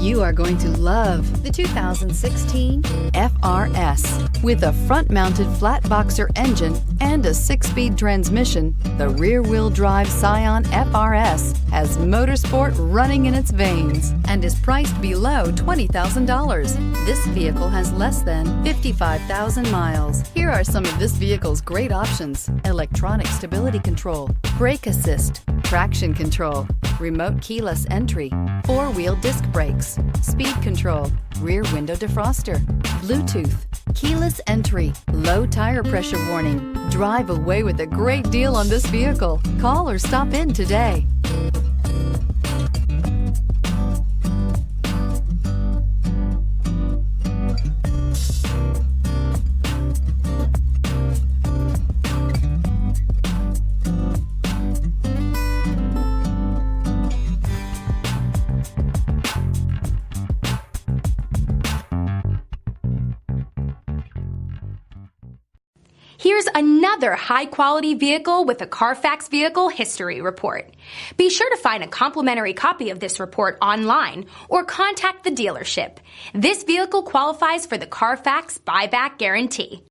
You are going to love the 2016 FR-S. With a front-mounted flat boxer engine and a 6-speed transmission, the rear-wheel drive Scion FR-S has motorsport running in its veins and is priced below $20,000. This vehicle has less than 55,000 miles. Here are some of this vehicle's great options: electronic stability control, brake assist, traction control, remote keyless entry, 4-wheel disc brakes, speed control, rear window defroster, Bluetooth, keyless entry, low tire pressure warning. Drive away with a great deal on this vehicle. Call or stop in today. Here's another high-quality vehicle with a CARFAX Vehicle History Report. Be sure to find a complimentary copy of this report online or contact the dealership. This vehicle qualifies for the CARFAX Buyback Guarantee.